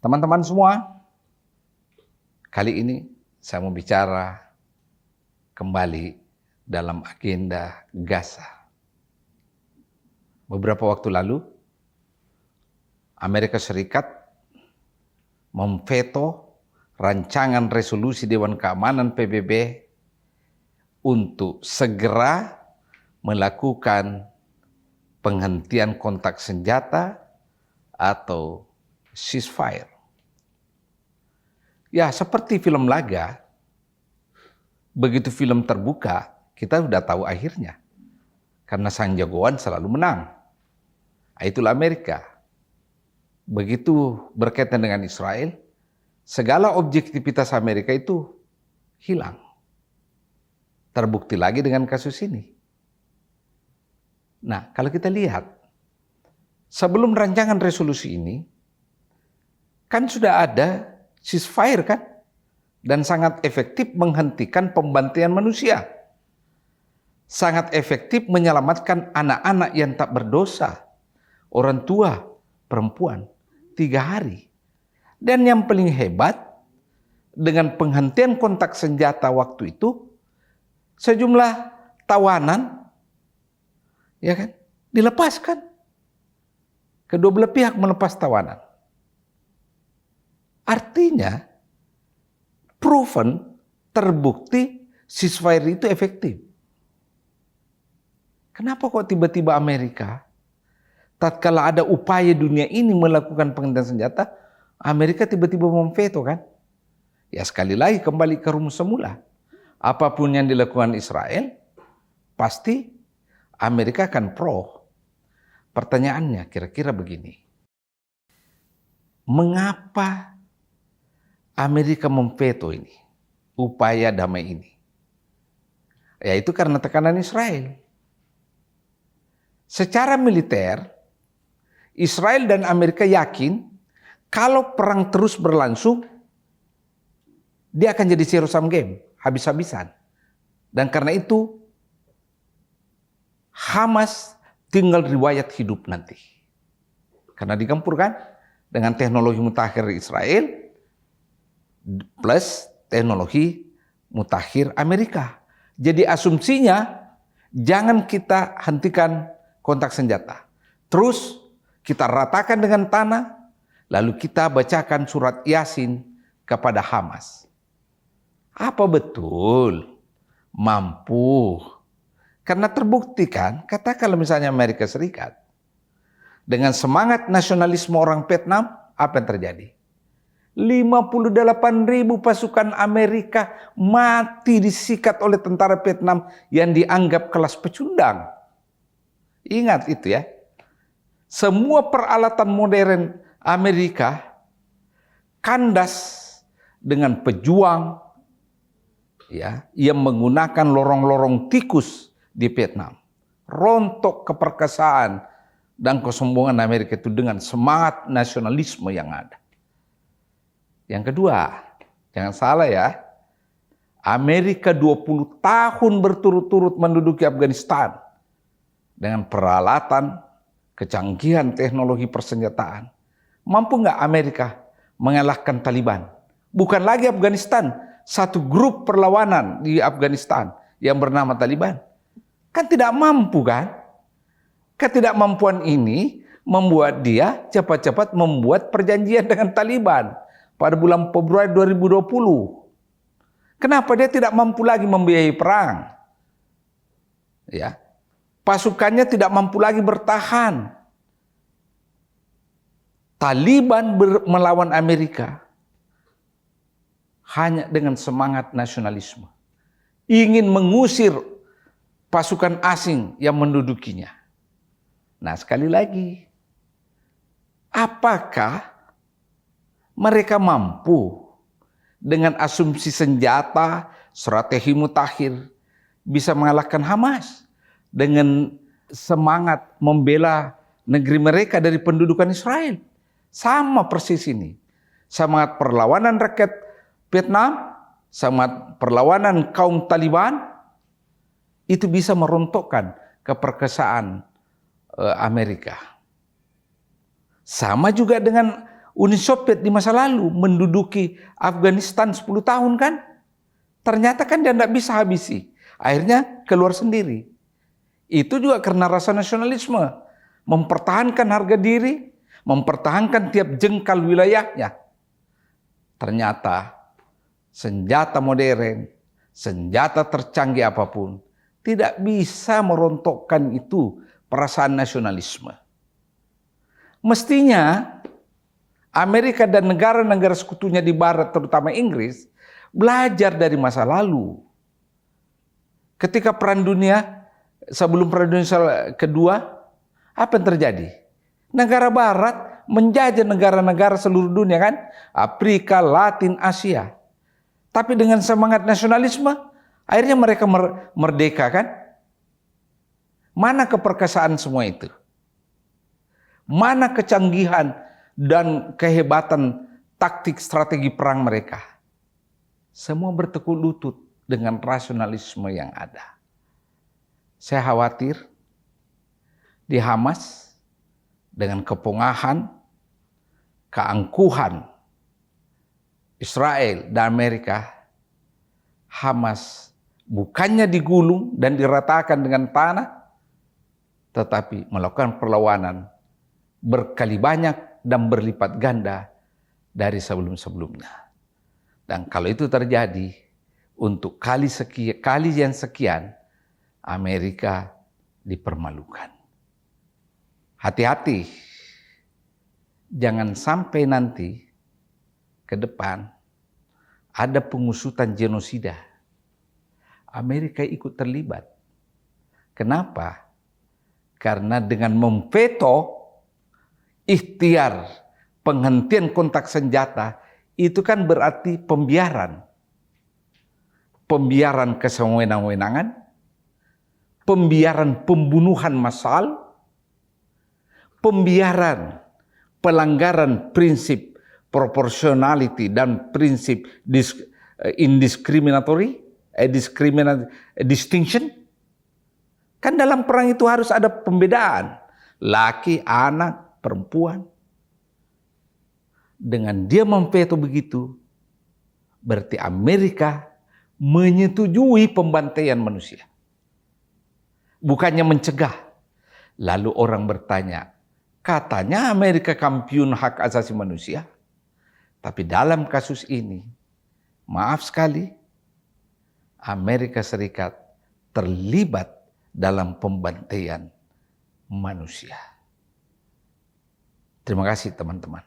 Teman-teman semua, kali ini saya mau bicara kembali dalam agenda Gaza. Beberapa waktu lalu, Amerika Serikat memveto rancangan resolusi Dewan Keamanan PBB untuk segera melakukan penghentian kontak senjata atau ceasefire. Ya, seperti film laga, begitu film terbuka, kita sudah tahu akhirnya. Karena sang jagoan selalu menang. Itulah Amerika. Begitu berkaitan dengan Israel, segala objektivitas Amerika itu hilang. Terbukti lagi dengan kasus ini. Nah, kalau kita lihat, sebelum rancangan resolusi ini, kan sudah ada ceasefire kan? Dan sangat efektif menghentikan pembantaian manusia. Sangat efektif menyelamatkan anak-anak yang tak berdosa. Orang tua, perempuan, 3 hari. Dan yang paling hebat, dengan penghentian kontak senjata waktu itu, sejumlah tawanan, ya kan, dilepaskan. Kedua belah pihak melepas tawanan. Artinya, proven, terbukti, ceasefire itu efektif. Kenapa kok tiba-tiba Amerika, tatkala ada upaya dunia ini melakukan penghentian senjata, Amerika tiba-tiba memveto kan? Ya sekali lagi kembali ke rumus semula. Apapun yang dilakukan Israel, pasti Amerika akan pro. Pertanyaannya kira-kira begini. Mengapa Amerika memveto ini? Upaya damai ini? Yaitu karena tekanan Israel. Secara militer, Israel dan Amerika yakin kalau perang terus berlangsung, dia akan jadi zero-sum game, habis-habisan. Dan karena itu, Hamas tinggal riwayat hidup nanti. Karena digempurkan dengan teknologi mutakhir Israel plus teknologi mutakhir Amerika. Jadi asumsinya, jangan kita hentikan kontak senjata. Terus kita ratakan dengan tanah, lalu kita bacakan surat Yasin kepada Hamas. Apa betul mampu? Karena terbukti kan, katakanlah misalnya Amerika Serikat, dengan semangat nasionalisme orang Vietnam, apa yang terjadi? 58.000 pasukan Amerika mati disikat oleh tentara Vietnam yang dianggap kelas pecundang. Ingat itu ya. Semua peralatan modern Amerika kandas dengan pejuang ya, yang menggunakan lorong-lorong tikus di Vietnam. Rontok keperkasaan dan kesombongan Amerika itu dengan semangat nasionalisme yang ada. Yang kedua, jangan salah ya, Amerika 20 tahun berturut-turut menduduki Afghanistan dengan peralatan, kecanggihan teknologi persenjataan. Mampu nggak Amerika mengalahkan Taliban? Bukan lagi Afghanistan, satu grup perlawanan di Afghanistan yang bernama Taliban. Kan tidak mampu kan? Ketidakmampuan ini membuat dia cepat-cepat membuat perjanjian dengan Taliban pada bulan Februari 2020. Kenapa dia tidak mampu lagi membiayai perang? Ya. Pasukannya tidak mampu lagi bertahan. Taliban melawan Amerika hanya dengan semangat nasionalisme. Ingin mengusir pasukan asing yang mendudukinya. Nah, sekali lagi, apakah mereka mampu dengan asumsi senjata, strategi mutakhir bisa mengalahkan Hamas dengan semangat membela negeri mereka dari pendudukan Israel? Sama persis ini. Semangat perlawanan rakyat Vietnam, semangat perlawanan kaum Taliban, itu bisa merontokkan keperkasaan Amerika. Sama juga dengan Uni Soviet di masa lalu menduduki Afghanistan 10 tahun kan? Ternyata kan dia tidak bisa habisi. Akhirnya keluar sendiri. Itu juga karena rasa nasionalisme. Mempertahankan harga diri, mempertahankan tiap jengkal wilayahnya. Ternyata senjata modern, senjata tercanggih apapun, tidak bisa merontokkan itu perasaan nasionalisme. Mestinya Amerika dan negara-negara sekutunya di barat, terutama Inggris, belajar dari masa lalu. Ketika sebelum perang dunia kedua, apa yang terjadi? Negara barat menjajah negara-negara seluruh dunia kan? Afrika, Latin, Asia. Tapi dengan semangat nasionalisme, akhirnya mereka merdeka kan? Mana keperkasaan semua itu? Mana kecanggihan dan kehebatan taktik strategi perang mereka? Semua bertekuk lutut dengan rasionalisme yang ada. Saya khawatir di Hamas dengan kepongahan, keangkuhan Israel dan Amerika, Hamas bukannya digulung dan diratakan dengan tanah, tetapi melakukan perlawanan berkali banyak dan berlipat ganda dari sebelum-sebelumnya. Dan kalau itu terjadi, untuk kali yang sekian, Amerika dipermalukan. Hati-hati, jangan sampai nanti ke depan ada pengusutan genosida. Amerika ikut terlibat. Kenapa? Karena dengan memveto ikhtiar penghentian kontak senjata, itu kan berarti pembiaran. Pembiaran kesewenang-wenangan, pembiaran pembunuhan massal, pembiaran pelanggaran prinsip proportionality dan prinsip distinction. Kan dalam perang itu harus ada pembedaan. Laki, anak, perempuan. Dengan dia memveto begitu, berarti Amerika menyetujui pembantaian manusia. Bukannya mencegah. Lalu orang bertanya, katanya Amerika kampiun hak asasi manusia. Tapi dalam kasus ini, maaf sekali, Amerika Serikat terlibat dalam pembantaian manusia. Terima kasih teman-teman.